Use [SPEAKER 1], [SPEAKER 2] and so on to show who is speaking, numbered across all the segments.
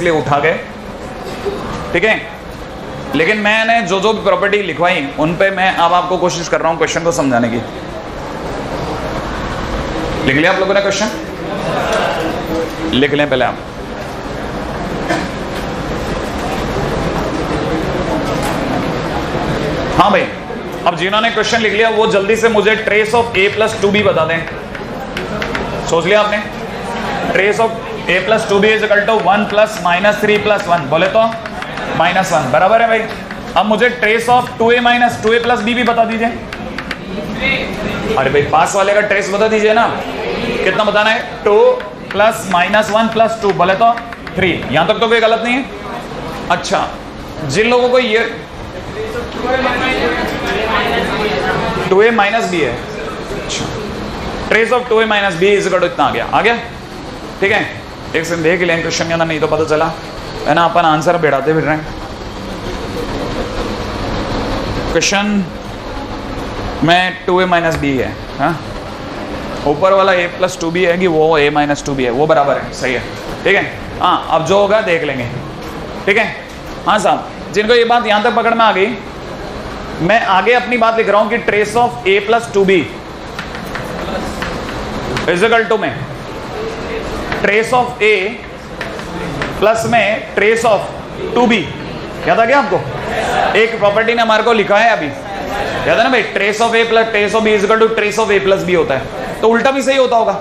[SPEAKER 1] इसलिए उठा गए, ठीक है। लेकिन मैंने जो जो भी प्रॉपर्टी लिखवाई उन पे मैं अब आपको कोशिश कर रहा हूं क्वेश्चन को समझाने की। लिख लिया आप लोगों ने क्वेश्चन? लिख लें पहले आप। हाँ भाई, अब जिन्होंने क्वेश्चन लिख लिया वो जल्दी से मुझे trace of a plus 2b बता दें। सोच लिया आपने? Trace of a plus 2b is equal to 1 plus minus 3 plus 1, बोले तो -1 बराबर है भाई। अब मुझे trace of 2a minus 2a plus b भी बता दीजिए। अरे भाई पास वाले का ट्रेस बता दीजिए ना, कितना बताना है? 2 प्लस -1 प्लस 2, बोले तो 3। यहां तक तो कोई गलत नहीं है। अच्छा, जिन लोगों को ये 2a माइनस b है, अच्छा, trace of 2a minus b is equal to इतना आ गया, ठीक है। एक सेकंड देख लें क्वेश्चन या ना, नहीं तो पता चला है ना अपन आंसर बैठाते फिर रहे हैं। क्वेश्चन में 2a माइनस b है, हाँ, ऊपर वाला a प्लस 2b है कि वो a माइनस 2b है, वो बराबर है, सही है, ठीक है। हाँ, अब जो होगा देख लेंगे, ठीक है। हाँ साहब, जिनको ये बात यहां तक पकड़ में आ गई, मैं आगे अपनी बात लिख रहा हूं कि trace of a plus 2b is equal to में ट्रेस ऑफ a प्लस में ट्रेस ऑफ 2b। याद आ गया आपको? एक प्रॉपर्टी ने हमारे को लिखा है अभी, याद है ना भाई? Trace of a plus trace of b is equal to trace of a plus b होता है, तो उल्टा भी सही होता होगा।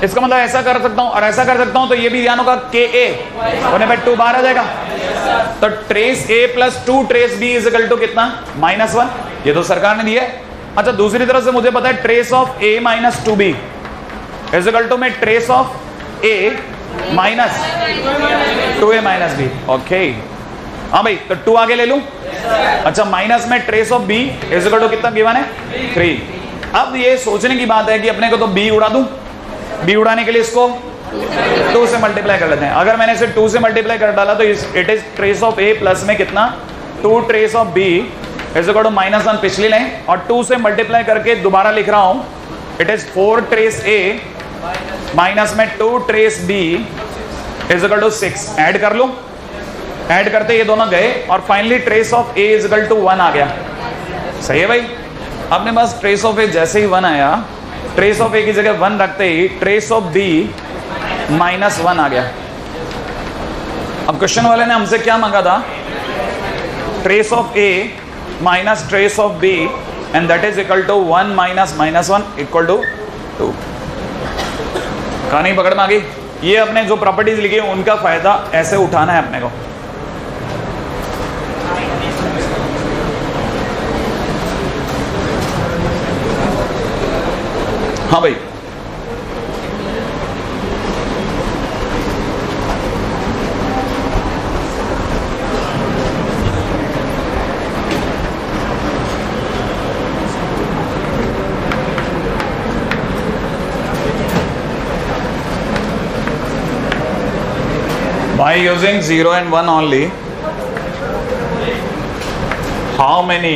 [SPEAKER 1] इसका मतलब ऐसा कर सकता हूं और ऐसा कर सकता हूं, तो ये भी ध्यान होगा के a होने पर 2 बाहर आ जाएगा, तो trace a plus 2 trace b is equal to कितना? -1। ये तो सरकार ने दिया है। अच्छा, दूसरी तरफ से मुझे पता है trace of a minus 2b is equal to में trace of a minus 2a minus b, okay. हाँ भाई, तो 2 आगे ले लूं। अच्छा, माइनस में trace of b is equal to कितना गिवन है? 3। अब ये सोचने की बात है कि अपने को तो b उड़ा दूं, b उड़ाने के लिए इसको 2 से मल्टीप्लाई कर लेते हैं। अगर मैंने इसे 2 से मल्टीप्लाई कर डाला तो it is trace of a plus में कितना? 2 trace of b is equal to -1 पिछली लाइन, और 2 से मल्टीप्लाई करके दोबारा लिख रहा हूं, it is 4 trace a minus में 2 trace b is equal to 6। Add कर लो, ऐड करते ये दोनों गए और finally trace of a is equal to 1 आ गया। सही है भाई? अपने पास ट्रेस ऑफ a जैसे ही 1 आया, ट्रेस ऑफ a की जगह 1 रखते ही ट्रेस ऑफ b -1 आ गया। अब क्वेश्चन वाले ने हमसे क्या मांगा था? Trace of a minus trace of b and that is equal to 1 minus -1 equal to 2। कहानी पकड़ में आ गई? ये अपने जो प्रॉपर्टीज लिखी है उनका फायदा ऐसे उठाना है अपने को। हाँ भाई, by using 0 and 1 only, how many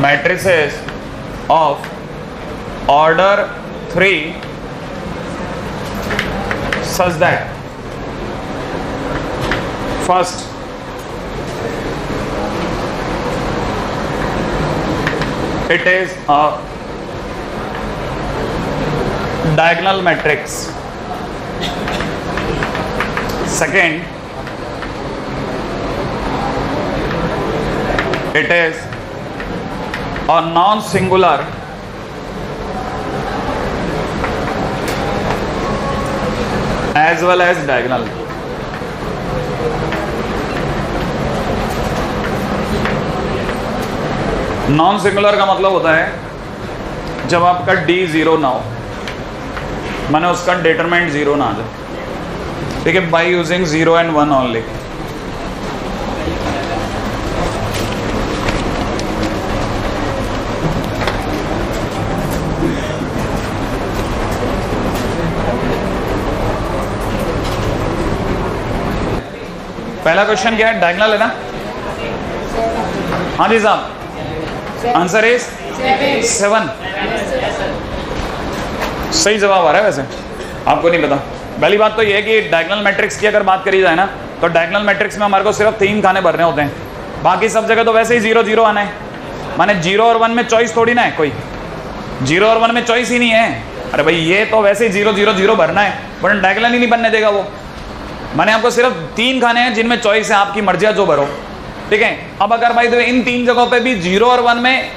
[SPEAKER 1] matrices of order 3 such that first it is a diagonal matrix, second it is a non-singular as well as diagonal। Non singular का मतलब होता है जब आपका d 0 ना हो, माने उसका डिटरमिनेंट 0 ना आ जाए, ठीक है, बाय यूजिंग 0 and 1 ओनली। पहला क्वेश्चन क्या है? डायगोनल है ना? हाँ जी साहब, आंसर इज 7। सही जवाब आ रहा है वैसे। आपको नहीं पता। पहली बात तो ये है कि डायगोनल मैट्रिक्स की अगर बात करी जाए ना, तो डायगोनल मैट्रिक्स में हमारे को सिर्फ 3 खाने भरने होते हैं, बाकी सब जगह तो वैसे ही 0 0 आना है। माने 0 और 1 में चॉइस थोड़ी ना है, कोई 0 और 1 में चॉइस ही नहीं है। अरे भाई ये तो वैसे ही 0 0 0 भरना है, बट डायगोनल ही नहीं बनने देगा वो। माने आपको सिर्फ 3 खाने हैं जिनमें चॉइस है, आपकी मर्जी है जो भरो, ठीक है। अब अगर भाई इन 3 जगहों पे भी 0 और 1 में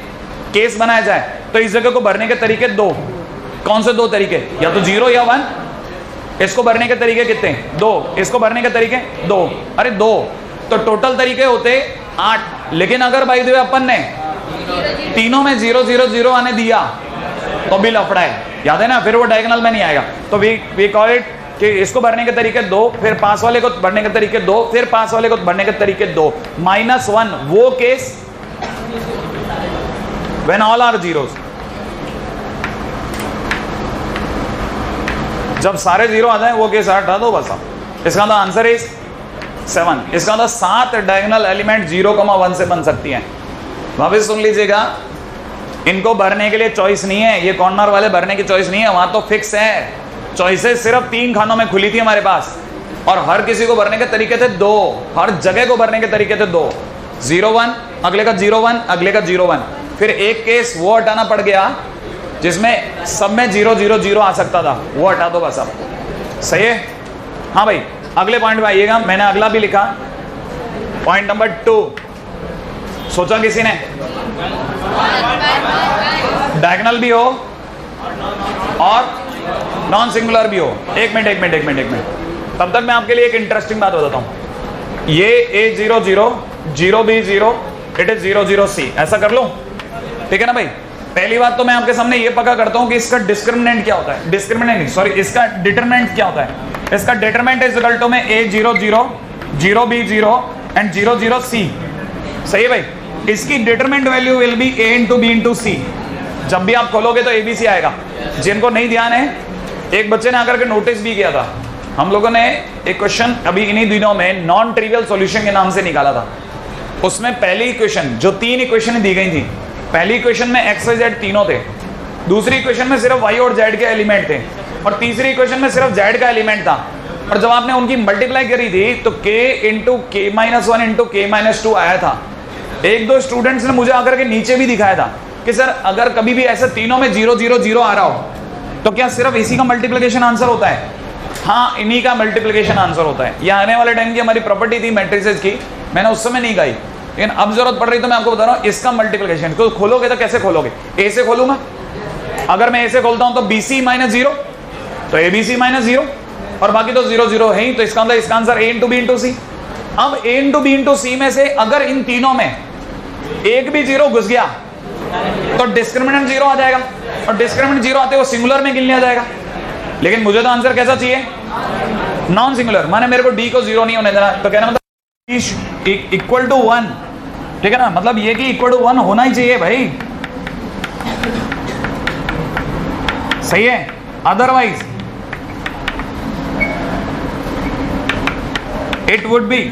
[SPEAKER 1] केस बनाया जाए तो इस जगह को भरने के तरीके 2। कौन से 2 तरीके? या तो 0 या 1। इसको भरने के तरीके कितने? 2। इसको भरने के तरीके 2। अरे 2 तो टोटल तरीके होते 8। लेकिन अगर भाई अपन ने तीनों में 0 0 0 आने दिया तो भी लफड़ा है, याद है ना, फिर वो डायगोनल में नहीं आएगा। तो वी कॉल इट कि इसको भरने के तरीके 2, फिर पास वाले को भरने के तरीके 2, फिर पास वाले को भरने के तरीके 2। -1 वो case when all are zeros, जब सारे 0 आ जाए वो केस हटा दो बस। इसका तो आंसर इज 7। इसका तो 7 डायगोनल एलिमेंट 0,1 से बन सकती हैं। वापस सुन लीजिएगा, इनको भरने के लिए चॉइस नहीं है, ये कॉर्नर वाले भरने की चॉइस नहीं है, वहां तो फिक्स है। चॉइसेस सिर्फ 3 खानों में खुली थी हमारे पास, और हर किसी को भरने के तरीके थे 2। हर जगह को भरने के तरीके थे 2। 0 1, अगले का 0 1, अगले का 0 1। फिर एक केस वो हटाना पड़ गया जिसमें सब में 0 0 0 आ सकता था, वो हटा दो बस। अब सही है? हाँ भाई, अगले पॉइंट में आइएगा। मैंने अगला भी लिखा, पॉइंट नंबर 2। सोचा किसी ने डायगोनल भी हो और नॉन सिंगुलर भी हो? एक मिनट। तब तक मैं आपके लिए एक इंटरेस्टिंग बात बताता हूं। ये A0 0 0 B 0 it is 0 0 C, ऐसा कर लो, ठीक है ना भाई। पहली बात तो मैं आपके सामने ये पक्का करता हूं कि इसका डिस्क्रिमिनेंट क्या होता है, डिस्क्रिमिनेंट नहीं सॉरी, इसका डिटरमिनेंट क्या होता है। इसका डिटरमिनेंट इज इक्वल टू में A0 0 0 B 0 एंड 0 0 C। सही है भाई। इसकी determinant value will be A into B into C। जब भी आप खोलोगे तो ABC आएगा। जिनको नहीं ध्यान है, एक बच्चे ने आकर के नोटिस भी किया था, हम लोगों ने एक क्वेश्चन अभी इन्हीं दिनों में नॉन ट्रिवियल सॉल्यूशन के नाम से निकाला था। उसमें पहली इक्वेशन, जो 3 इक्वेशन दी गई थी, पहली इक्वेशन में x y z तीनों थे, दूसरी इक्वेशन में सिर्फ y और z के एलिमेंट थे, और तीसरी इक्वेशन में सिर्फ z का एलिमेंट था। और जब आपने उनकी मल्टीप्लाई करी थी तो k into k minus 1 into k minus 2 आया था। एक दो स्टूडेंट्स ने मुझे आकर के नीचे भी दिखाया था कि सर अगर कभी भी ऐसे तीनों में 0 0 0 आ रहा हो तो क्या सिर्फ इसी का मल्टीप्लिकेशन आंसर होता है? हाँ, इन्हीं का मल्टीप्लिकेशन आंसर होता है। यह आने वाले टाइम की हमारी प्रॉपर्टी थी मैट्रिसेस की, मैंने उस समय नहीं गाई, लेकिन अब जरूरत पड़ रही तो मैं आपको बता रहा हूँ इसका मल्टीप्लिकेशन। तो खोलोगे तो कैसे खोलोगे? ए से खोलूंगा, अगर मैं ए से खोलता हूं तो BC माइनस 0 तो ABC माइनस 0, और बाकी तो 0 0 है ही, तो इसका मतलब इसका answer A into B into C। अब A into B into C में से अगर इन तीनों में एक भी 0 घुस गया तो डिस्क्रिमिनेंट 0 आ जाएगा, और डिस्क्रिमिनेंट 0 आते वो सिंगुलर में गिन लिया जाएगा। लेकिन मुझे तो आंसर कैसा चाहिए? Non singular. माने मेरे को D को 0 नहीं होने देना, तो कहना मतलब इक्वल टू 1, ठीक है ना, मतलब ये कि इक्वल टू 1 होना ही चाहिए भाई, सही है। Otherwise it would be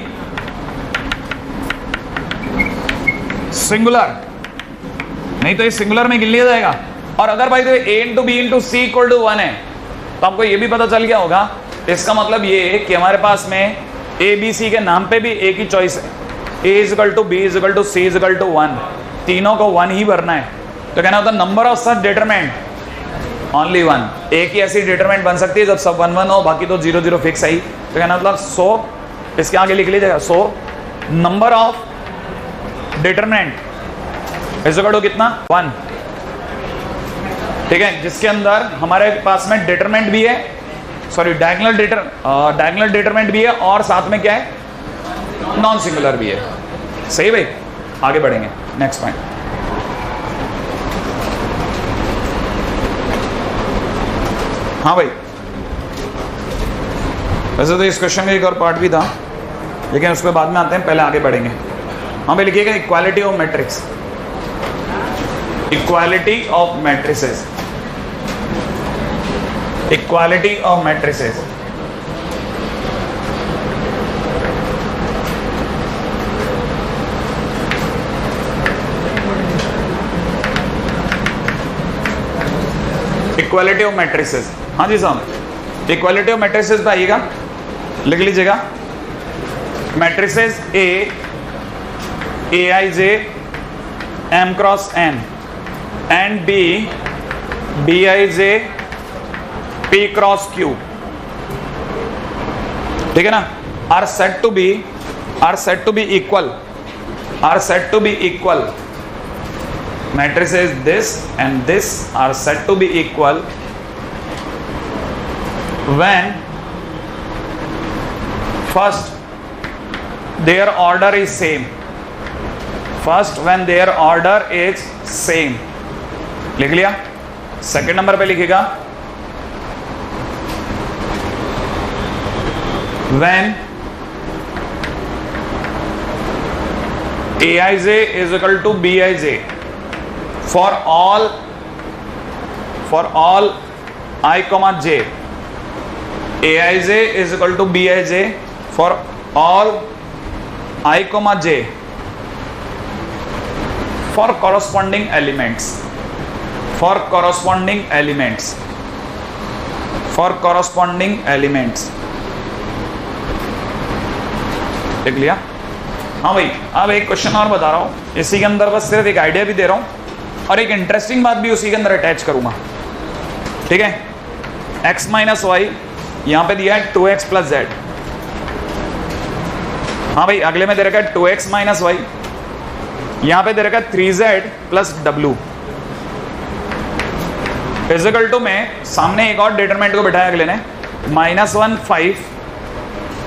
[SPEAKER 1] singular, नहीं तो ये सिंगुलर में गिन लिया जाएगा। और अगर भाई तो A into B into C equal to 1 है तो आपको ये भी पता चल गया होगा, इसका मतलब ये है कि हमारे पास में A B C के नाम पे भी एक ही चॉइस है, A is equal to B is equal to C is equal to 1, तीनों को 1 ही भरना है। तो कहना होता है number of such determinant only 1। एक ही ऐसी डिटरमिनेंट बन सकती है जब सब 1 1 हो, बाकी तो 0 0 फिक्स आई। तो कहना मतलब 100, इसके आगे लिख लीजिएगा 100 number of determinant is equal to कितना? 1, ठीक है, जिसके अंदर हमारे पास में डिटरमिनेंट भी है, सॉरी डायगोनल डिटरमिनेंट भी है, और साथ में क्या है? नॉन सिंगुलर भी है। सही भाई, आगे बढ़ेंगे नेक्स्ट पॉइंट। हाँ भाई, वैसे तो इस क्वेश्चन में एक और पार्ट भी था, लेकिन उस पर बाद में आते हैं, पहले आगे बढ़ेंगे। हाँ भाई, लिखिएगा equality of matrix, equality of matrices, equality of matrices. Equality of matrices, हाँ जी साहब। इक्वालिटी ऑफ मैट्रिसेस पे आइएगा, लिख लीजिएगा matrices Aij M cross N and Bij P cross Q, ठीक है ना, are set to be equal, matrices this and this are said to be equal when first their order is same, लिख लिया। Second number पे लिखिएगा when Aij is equal to Bij for all I comma j, Aij is equal to Bij for all I comma j for corresponding elements, देख लिया। हाँ भाई, अब एक क्वेश्चन और बता रहा हूँ, इसी के अंदर बस सिर्फ एक आइडिया भी दे रहा हूँ और एक इंटरेस्टिंग बात भी उसी के अंदर अटैच करूंगा, ठीक है। x माइनस वाई यहाँ पे दिया है 2x प्लस z। हाँ भाई, अगले में दे रखा है 2x माइनस वाई, यहाँ पे दे रखा है 3z plus w। Physical to में सामने एक और डिटरमिनेंट को बिठाया अगले ने, -1 5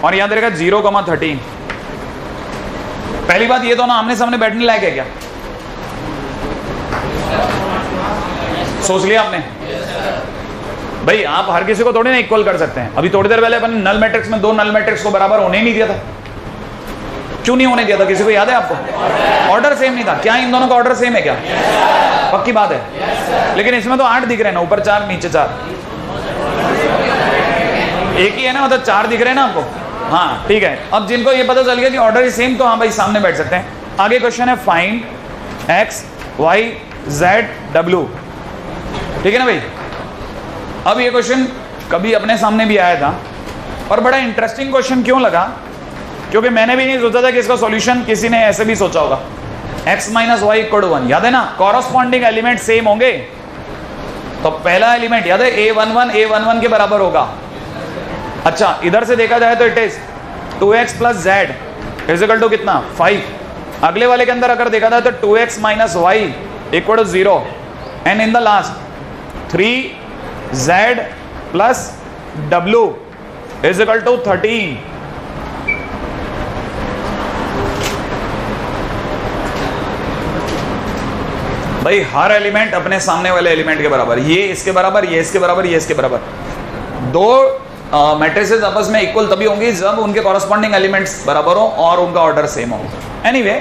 [SPEAKER 1] और यहाँ दे रखा है 0,13। पहली बात ये दोनों आमने सामने बैठने लायक है क्या? सोच लिया आपने? भाई आप हर किसी को थोड़ी ना इक्वल कर सकते हैं। अभी थोड़ी देर पहले अपन नल मैट्रिक्स में दो नल मैट्रिक्स को बराबर होने ही नहीं दिया था। क्यों नहीं होने दिया था? किसी को याद है आपको? ऑर्डर सेम नहीं था। क्या इन दोनों का ऑर्डर सेम है क्या? पक्की बात है। लेकिन इसमें तो 8 दिख रहे हैं ना, ऊपर 4 नीचे 4, एक ही है ना, मतलब 4 दिख रहे हैं ना आपको। हाँ ठीक है। अब जिनको ये पता चल गया कि ऑर्डर इज सेम, तो हाँ भाई सामने बैठ सकते हैं। आगे क्वेश्चन है find x y z w, ठीक है ना भाई। अब ये क्वेश्चन कभी अपने सामने भी आया था और बड़ा इंटरेस्टिंग क्वेश्चन क्यों लगा? क्योंकि मैंने भी नहीं सोचा था कि इसका सॉल्यूशन किसी ने ऐसे भी सोचा होगा। x minus y equal to 1, याद है ना, कॉरस्पॉन्डिंग एलिमेंट सेम होंगे। तो पहला एलिमेंट याद है a11 के बराबर होगा। अच्छा, इधर से देखा जाए तो it is 2x plus z is equal to कितना 5। अगले वाले के अंदर अगर देखा जाए तो 2x minus y equal to 0 and in the last 3z plus w is equal to 13। भाई हर एलिमेंट अपने सामने वाले एलिमेंट के बराबर, ये इसके बराबर, ये इसके बराबर, ये इसके बराबर। दो मैट्रिसेस आपस में इक्वल तभी होंगी जब उनके कॉरस्पॉन्डिंग एलिमेंट्स बराबर हो और उनका ऑर्डर सेम हो। एनीवे,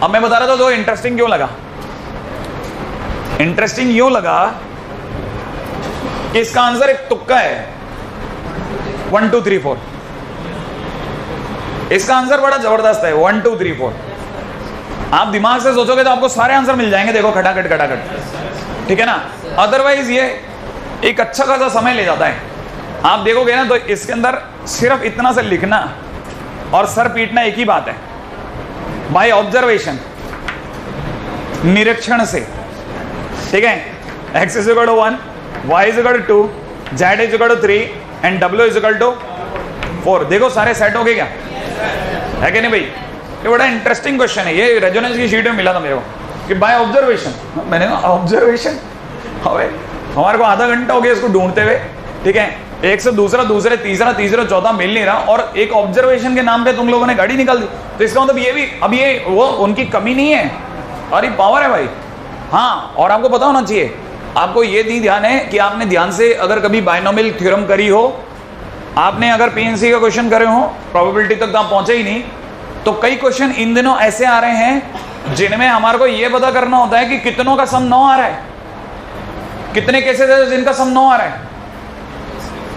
[SPEAKER 1] अब मैं बता रहा था, तो इंटरेस्टिंग क्यों लगा? इंटरेस्टिंग यूं लगा कि इसका आंसर एक तुक्का है, 1 2 3 4। इसका आंसर बड़ा जबरदस्त है, 1 2 3 4। आप दिमाग से सोचोगे तो आपको सारे आंसर मिल जाएंगे, देखो खटाखट खटाखट, ठीक है ना। अदरवाइज ये एक अच्छा खासा समय ले जाता है। आप देखोगे ना तो इसके अंदर सिर्फ इतना से लिखना और सर पीटना एक ही बात है, बाय ऑब्जर्वेशन, निरीक्षण से, ठीक है। x is equal to 1, y is equal to 2, z is equal to 3 and w is equal to 4। देखो सारे सेट हो गए क्या? है कि नहीं भाई? ये बड़ा इंटरेस्टिंग क्वेश्चन है। ये रेजोनेंस की शीट में मिला था मेरे को कि बाय ऑब्जर्वेशन। मैंने कहा ऑब्जर्वेशन, हमारे को आधा घंटा हो गया इसको ढूंढते हुए, ठीक है। एक से दूसरा, दूसरे तीसरा, तीसरा चौथा मिल नहीं रहा, और एक ऑब्जर्वेशन के नाम पे तुम लोगों ने गाड़ी निकाल दी। तो इसका मतलब ये भी, अब ये वो उनकी कमी नहीं है और ये पावर है भाई। हाँ, और आपको पता होना चाहिए, आपको ये भी ध्यान है कि आपने ध्यान से अगर कभी बायनोमियल थ्योरम करी हो, आपने अगर पीएनसी का क्वेश्चन करे हो, प्रोबेबिलिटी तक तो आप पहुंचे ही नहीं, तो कई क्वेश्चन इन दिनों ऐसे आ रहे हैं जिनमें हमारे को यह पता करना होता है कि कितनों का सम 9 आ रहा है, कितने केसेस है जिनका सम 9 आ रहा है।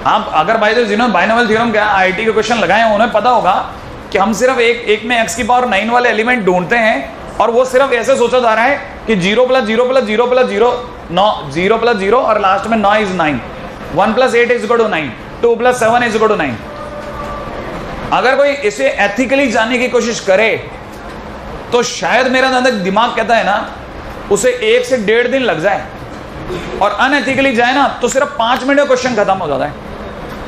[SPEAKER 1] आप अगर जिन्होंने बायनोमियल थ्योरम क्या आईटी के क्वेश्चन लगाए हैं, उन्हें पता होगा कि हम सिर्फ एक में x की पावर 9 वाले एलिमेंट ढूंढते हैं, और वो सिर्फ ऐसे सोचा जा रहा है कि 0 + 0 + 0 + 0 9, 0 + 0 और लास्ट में 9 is 9। 1 + 8 is equal to 9, 2 + 7 is equal to 9। अगर कोई इसे एथिकली जानने की कोशिश करे तो शायद मेरा अंदर दिमाग कहता है ना उसे 1 से 1.5 दिन लग जाए, और अनएथिकली जाए ना तो सिर्फ 5 मिनट में क्वेश्चन खत्म हो जाता है।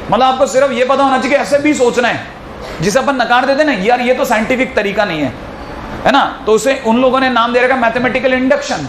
[SPEAKER 1] मतलब आपको सिर्फ ये पता होना चाहिए कि ऐसे भी सोचना है, जिसे अपन नकार देते ना यार ये तो साइंटिफिक तरीका नहीं है, है ना, तो उसे उन लोगों ने नाम दे रखा मैथमेटिकल इंडक्शन।